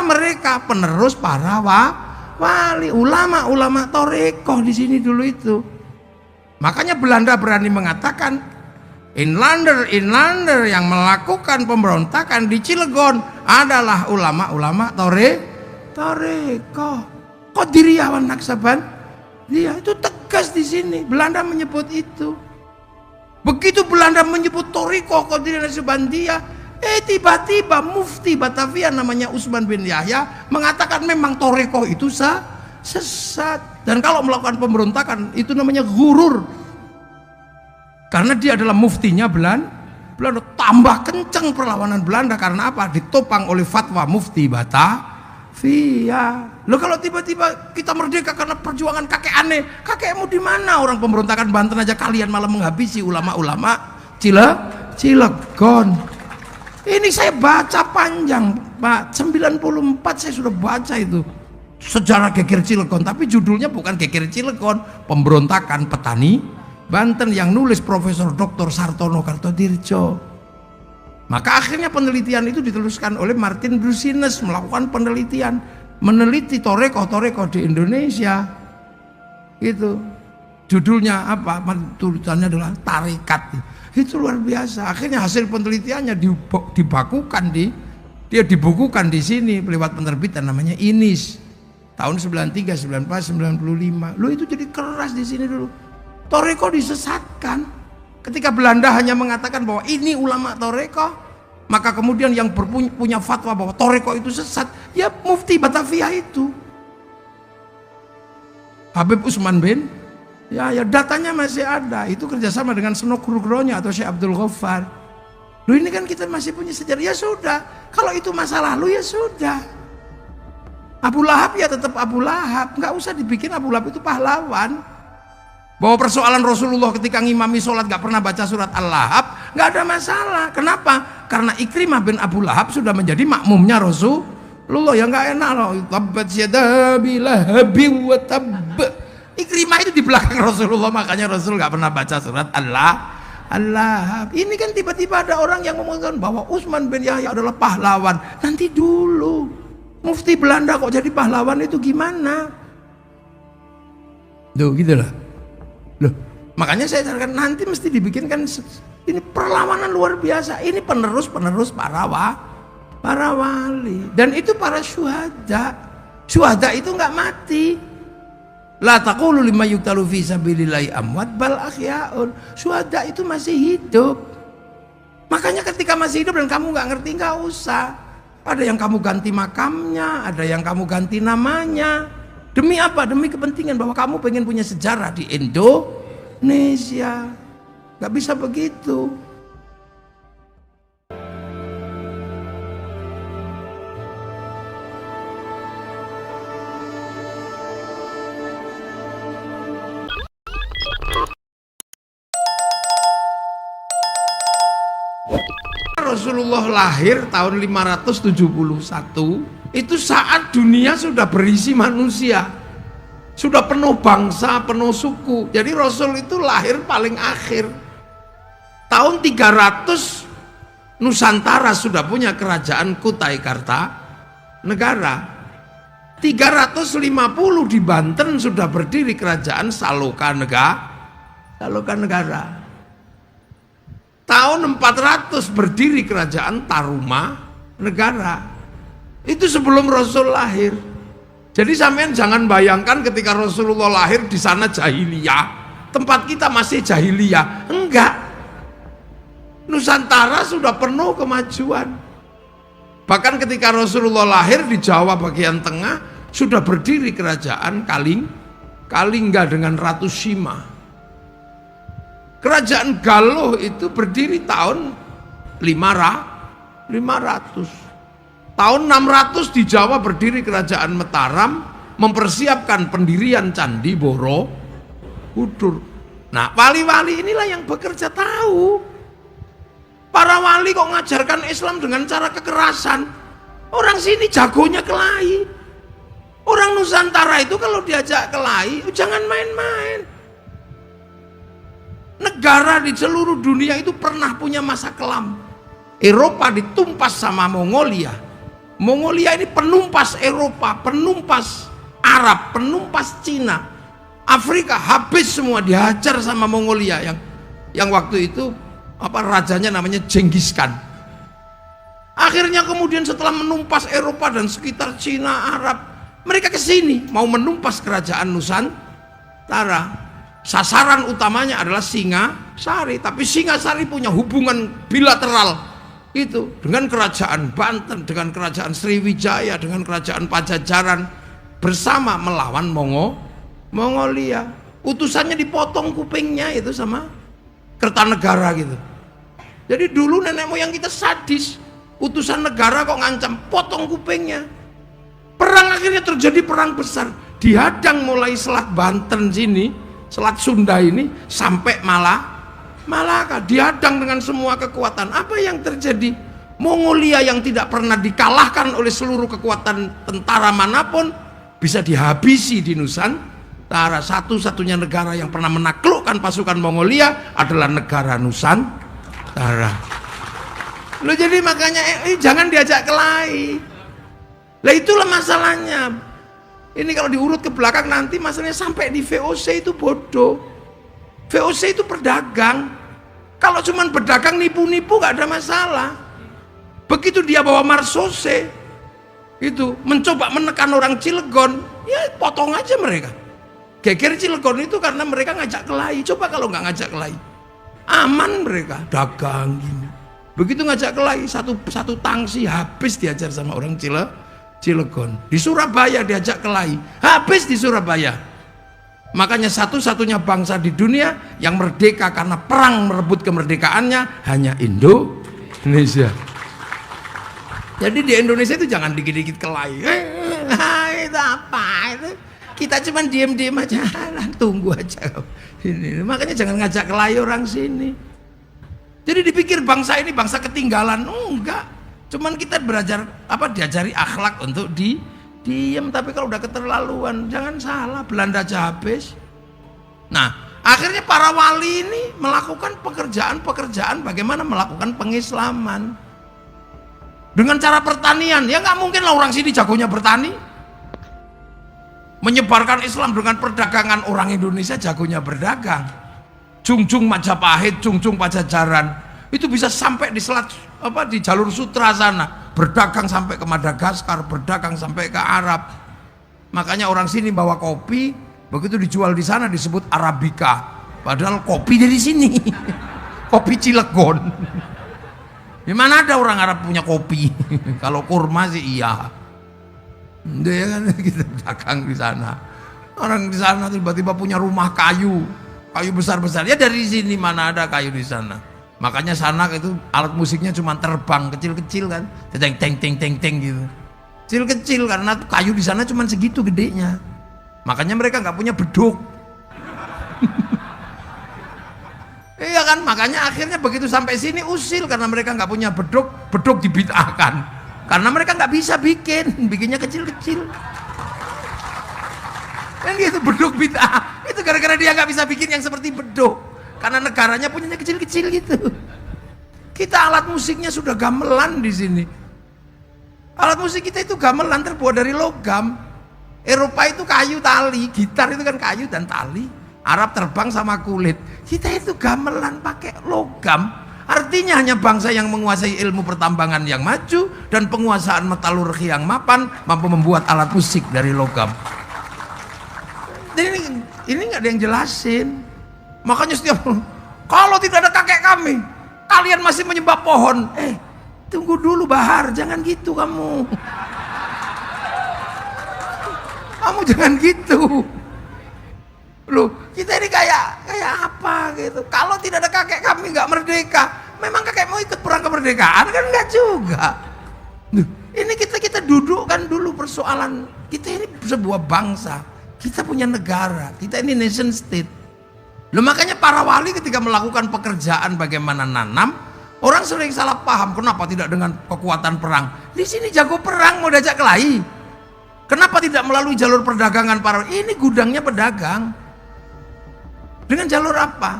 mereka? Penerus para wali, ulama torikoh di sini dulu itu. Makanya Belanda berani mengatakan Inlander yang melakukan pemberontakan di Cilegon adalah ulama torikoh. Qadiriyah wan Naqsabandiyah itu tegas di sini. Belanda menyebut itu. Begitu Belanda menyebut torikoh Qadiriyah Naqsabandiyah, tiba-tiba mufti Batavia namanya Usman bin Yahya mengatakan memang torikoh itu sesat, dan kalau melakukan pemberontakan itu namanya ghurur. Karena dia adalah muftinya Belanda. Tambah kencang perlawanan Belanda karena apa? Ditopang oleh fatwa mufti Batavia. Loh, kalau tiba-tiba kita merdeka karena perjuangan kakek aneh, kakekmu di mana? Orang pemberontakan Banten aja kalian malah menghabisi ulama-ulama Cilegon. Ini saya baca panjang, Pak. 94 saya sudah baca itu sejarah geger Cilegon, tapi judulnya bukan geger Cilegon, pemberontakan petani Banten, yang nulis Profesor Dr. Sartono Kartodirjo. Maka akhirnya penelitian itu diteruskan oleh Martin Brusines, melakukan penelitian, meneliti torikoh di Indonesia. Itu judulnya apa? Tulisannya adalah Tarikat. Itu luar biasa. Akhirnya hasil penelitiannya dibukukan di sini lewat penerbitan namanya Inis tahun 93, 94, 95. Lo itu jadi keras di sini dulu. Torikoh disesatkan. Ketika Belanda hanya mengatakan bahwa ini ulama torikoh, maka kemudian yang punya fatwa bahwa torikoh itu sesat, ya mufti Batavia itu, Habib Usman bin ya datanya masih ada. Itu kerjasama dengan Senok Nugronya atau Syekh Abdul Ghaffar. Lu ini kan kita masih punya sejarah. Ya sudah, kalau itu masa lalu ya sudah. Abu Lahab ya tetap Abu Lahab, nggak usah dibikin Abu Lahab itu pahlawan. Bahwa persoalan Rasulullah ketika ngimami sholat gak pernah baca surat Al-Lahab, gak ada masalah. Kenapa? Karena Ikrimah bin Abu Lahab sudah menjadi makmumnya Rasulullah. Ya gak enak loh. Tabbat yada bilahabi wa tabb. Ikrimah itu di belakang Rasulullah, makanya Rasul gak pernah baca surat Al-Lahab. Ini kan tiba-tiba ada orang yang mengatakan bahwa Utsman bin Yahya adalah pahlawan. Nanti dulu, mufti Belanda kok jadi pahlawan itu gimana? Tuh gitu lah. Loh, makanya saya sarankan nanti mesti dibikinkan ini perlawanan luar biasa. Ini penerus para wali, dan itu para syuhada. Syuhada itu nggak mati. La taqulu lima yuqtalu fi sabilillahi amwat bal ahyaun. Syuhada itu masih hidup. Makanya ketika masih hidup dan kamu nggak ngerti, nggak usah. Ada yang kamu ganti makamnya, ada yang kamu ganti namanya. Demi apa? Demi kepentingan bahwa kamu pengen punya sejarah di Indonesia. Gak bisa begitu. Rasulullah lahir tahun 571. Itu saat dunia sudah berisi manusia, sudah penuh bangsa, penuh suku. Jadi Rasul itu lahir paling akhir. Tahun 300 Nusantara sudah punya kerajaan Kutai Kartanegara. 350 di Banten sudah berdiri kerajaan Saloka Negara. Tahun 400 berdiri kerajaan Tarumanegara. Itu sebelum Rasul lahir. Jadi sampean jangan bayangkan ketika Rasulullah lahir di sana jahiliyah, tempat kita masih jahiliyah. Enggak. Nusantara sudah penuh kemajuan. Bahkan ketika Rasulullah lahir di Jawa bagian tengah sudah berdiri kerajaan Kalingga dengan Ratu Sima. Kerajaan Galuh itu berdiri tahun 500. Tahun 600 di Jawa berdiri kerajaan Mataram, mempersiapkan pendirian Candi Borobudur. Nah, wali-wali inilah yang bekerja tahu. Para wali kok ngajarkan Islam dengan cara kekerasan. Orang sini jagonya kelahi. Orang Nusantara itu kalau diajak kelahi, jangan main-main. Negara di seluruh dunia itu pernah punya masa kelam. Eropa ditumpas sama Mongolia. Mongolia ini penumpas Eropa, penumpas Arab, penumpas Cina, Afrika, habis semua dihajar sama Mongolia yang waktu itu rajanya namanya Genghis Khan. Akhirnya kemudian setelah menumpas Eropa dan sekitar Cina, Arab, mereka ke sini mau menumpas kerajaan Nusantara. Sasaran utamanya adalah Singasari, tapi Singasari punya hubungan bilateral itu dengan kerajaan Banten, dengan kerajaan Sriwijaya, dengan kerajaan Pajajaran, bersama melawan Mongolia. Utusannya dipotong kupingnya itu sama Kertanegara gitu. Jadi dulu nenek moyang kita sadis, utusan negara kok ngancam potong kupingnya. Perang akhirnya terjadi, perang besar, dihadang mulai Selat Banten sini, Selat Sunda ini sampai Malaka, dihadang dengan semua kekuatan. Apa yang terjadi? Mongolia yang tidak pernah dikalahkan oleh seluruh kekuatan tentara manapun bisa dihabisi di Nusantara. Satu-satunya negara yang pernah menaklukkan pasukan Mongolia adalah negara Nusantara. Loh, jadi makanya jangan diajak kelahi. Lah itulah masalahnya. Ini kalau diurut ke belakang nanti masalahnya sampai di VOC itu bodoh. VOC itu berdagang. Kalau cuma berdagang nipu-nipu gak ada masalah. Begitu dia bawa Marsose itu mencoba menekan orang Cilegon, ya potong aja mereka. Geger Cilegon itu karena mereka ngajak kelahi. Coba kalau nggak ngajak kelahi, aman mereka dagang gini. Begitu ngajak kelahi, satu tangsi habis diajar sama orang Cilegon. Di Surabaya diajak kelahi, habis di Surabaya. Makanya satu-satunya bangsa di dunia yang merdeka karena perang merebut kemerdekaannya hanya Indonesia. Jadi di Indonesia itu jangan dikit-dikit kelahi. Itu apa itu? Kita cuma diem-diem aja, tunggu aja. Ini makanya jangan ngajak kelahi orang sini. Jadi dipikir bangsa ini bangsa ketinggalan, enggak. Cuman kita diajari akhlak untuk diem, tapi kalau udah keterlaluan jangan salah, Belanda aja habis. Nah, akhirnya para wali ini melakukan pekerjaan bagaimana melakukan pengislaman dengan cara pertanian. Ya nggak mungkin lah orang sini jagonya bertani. Menyebarkan Islam dengan perdagangan, orang Indonesia jagonya berdagang. Jungjung Majapahit, Jungjung Pajajaran itu bisa sampai di di jalur sutra sana, berdagang sampai ke Madagaskar, berdagang sampai ke Arab. Makanya orang sini bawa kopi, begitu dijual di sana disebut Arabica, padahal kopi dari sini. Kopi Cilegon. Di mana ada orang Arab punya kopi? Kalau kurma sih iya. Dia kan kita dagang di sana. Orang di sana tiba-tiba punya rumah kayu besar-besar. Ya dari sini mana ada kayu di sana. Makanya sana itu alat musiknya cuma terbang kecil-kecil kan, teng teng teng teng teng gitu, kecil-kecil karena kayu di sana cuma segitu gedenya. Makanya mereka nggak punya beduk. Iya kan, makanya akhirnya begitu sampai sini usil karena mereka nggak punya beduk dibid'ahkan karena mereka nggak bisa bikinnya kecil-kecil. Kan gitu, beduk bid'ah itu gara-gara dia nggak bisa bikin yang seperti beduk. Karena negaranya punyanya kecil-kecil gitu. Kita alat musiknya sudah gamelan di sini. Alat musik kita itu gamelan terbuat dari logam. Eropa itu kayu tali, gitar itu kan kayu dan tali. Arab terbang sama kulit. Kita itu gamelan pakai logam. Artinya hanya bangsa yang menguasai ilmu pertambangan yang maju dan penguasaan metalurgi yang mapan mampu membuat alat musik dari logam. Dan ini nggak ada yang jelasin. Makanya setiap kalau tidak ada kakek kami, kalian masih menyembah pohon. Tunggu dulu Bahar, jangan gitu kamu. Kamu jangan gitu. Loh, kita ini kayak apa gitu. Kalau tidak ada kakek kami nggak merdeka. Memang kakek mau ikut perang kemerdekaan kan enggak juga. Ini kita dudukkan dulu persoalan. Kita ini sebuah bangsa. Kita punya negara. Kita ini nation state. Loh, makanya para wali ketika melakukan pekerjaan bagaimana nanam, orang sering salah paham. Kenapa tidak dengan kekuatan perang? Di sini jago perang mau diajak kelahi. Kenapa tidak melalui jalur perdagangan para? Ini gudangnya pedagang. Dengan jalur apa?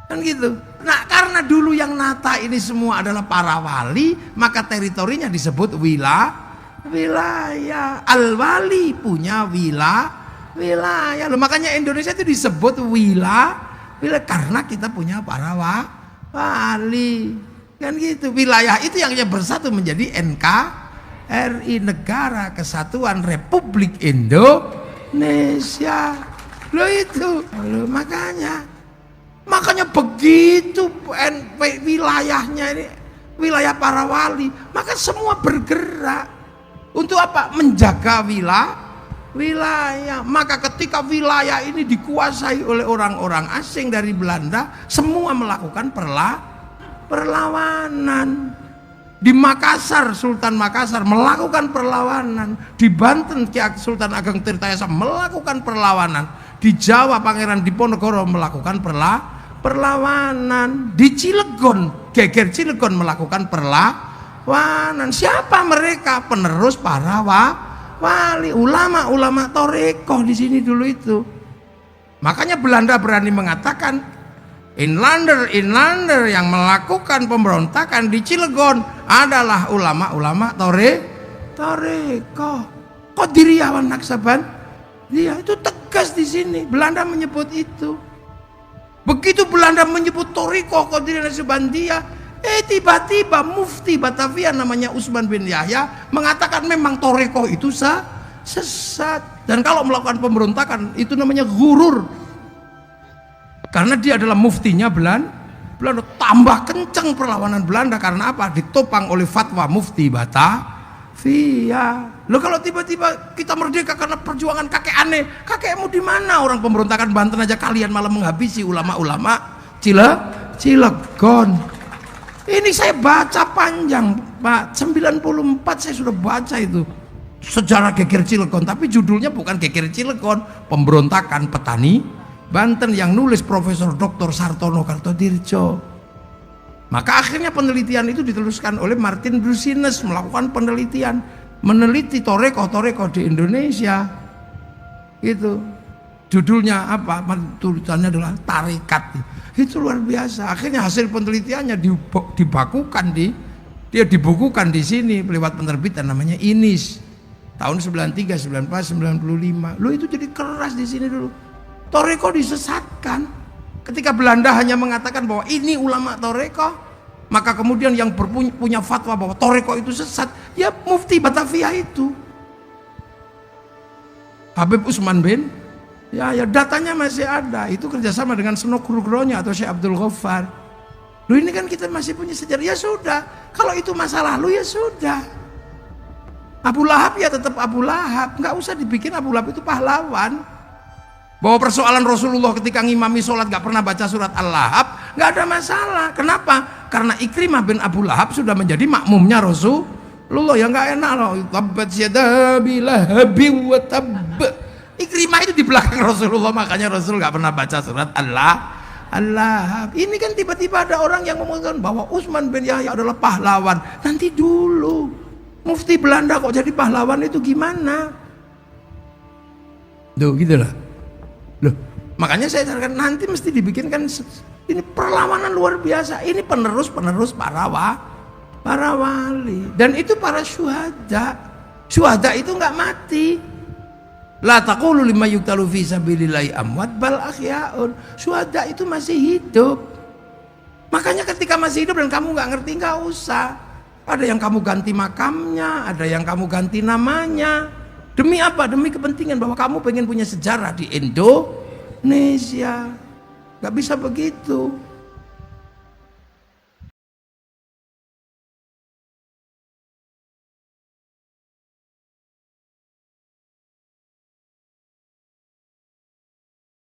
Kan gitu. Nah, karena dulu yang nata ini semua adalah para wali, maka teritorinya disebut wilayah. Al-wali punya wilayah. Loh, makanya Indonesia itu disebut wilayah karena kita punya para wali. Kan gitu. Wilayah itu yang bersatu menjadi NKRI, Negara Kesatuan Republik Indonesia. Loh itu. Loh, makanya begitu wilayahnya ini wilayah para wali, maka semua bergerak untuk apa? Menjaga wilayah. Maka ketika wilayah ini dikuasai oleh orang-orang asing dari Belanda, semua melakukan perlawanan. Di Makassar, Sultan Makassar melakukan perlawanan. Di Banten, Sultan Ageng Tirtayasa melakukan perlawanan. Di Jawa, Pangeran Diponegoro melakukan perlawanan. Di Cilegon, Geger Cilegon melakukan perlawanan. Siapa mereka? Penerus para wali, ulama Toreko di sini dulu itu. Makanya Belanda berani mengatakan inlander yang melakukan pemberontakan di Cilegon adalah ulama Toreko. Qadiriyah Naksaban, dia itu tegas di sini. Belanda menyebut itu. Begitu Belanda menyebut Toriko Qadiriyah Naksabandia, tiba-tiba Mufti Batavia namanya Usman bin Yahya mengatakan memang Toriko itu sesat, dan kalau melakukan pemberontakan itu namanya gurur, karena dia adalah muftinya Belanda. Tambah kencang perlawanan Belanda karena apa? Ditopang oleh fatwa Mufti Batavia. Loh, kalau tiba-tiba kita merdeka karena perjuangan kakek aneh, kakekmu di mana? Orang pemberontakan Banten aja kalian malah menghabisi ulama-ulama Cilegon. Ini saya baca panjang, Pak. 94 saya sudah baca itu sejarah Geger Cilegon, tapi judulnya bukan Geger Cilegon, pemberontakan petani Banten, yang nulis Profesor Dr. Sartono Kartodirjo. Maka akhirnya penelitian itu diteruskan oleh Martin Brusines, melakukan penelitian, meneliti Toreko di Indonesia. Gitu. Judulnya apa? Tulisannya adalah Tarekat. Itu luar biasa. Akhirnya hasil penelitiannya dibukukan di sini lewat penerbitan namanya Inis. Tahun 93, 94, 95. Loh, itu jadi keras di sini dulu. Toreko disesatkan. Ketika Belanda hanya mengatakan bahwa ini ulama Toreko, maka kemudian yang punya fatwa bahwa Toreko itu sesat, ya Mufti Batavia itu, Habib Usman bin ya datanya masih ada. Itu kerjasama dengan Senok Nugroho atau Syekh Abdul Ghaffar. Loh, ini kan kita masih punya sejarah. Ya sudah, kalau itu masa lalu ya sudah. Abu Lahab ya tetap Abu Lahab, nggak usah dibikin Abu Lahab itu pahlawan. Bahwa persoalan Rasulullah ketika ngimami sholat gak pernah baca surat Al-Lahab, gak ada masalah. Kenapa? Karena Ikrimah bin Abu Lahab sudah menjadi makmumnya Rasulullah. Yang gak enak loh, tabbat yada bilahabi wa tabb. Ikrimah itu di belakang Rasulullah, makanya Rasul gak pernah baca surat Al-Lahab. Ini kan tiba-tiba ada orang yang mengatakan bahwa Utsman bin Yahya adalah pahlawan. Nanti dulu, Mufti Belanda kok jadi pahlawan itu gimana? Tuh gitu lah. Loh, makanya saya sarankan nanti mesti dibikinkan ini perlawanan luar biasa. Ini penerus para wali, dan itu para syuhada. Syuhada itu nggak mati. La taqulu lima yuqtalu fi sabilillahi amwat bal ahyaun. Syuhada itu masih hidup. Makanya ketika masih hidup dan kamu nggak ngerti, nggak usah. Ada yang kamu ganti makamnya, ada yang kamu ganti namanya. Demi apa? Demi kepentingan bahwa kamu pengen punya sejarah di Indonesia. Gak bisa begitu.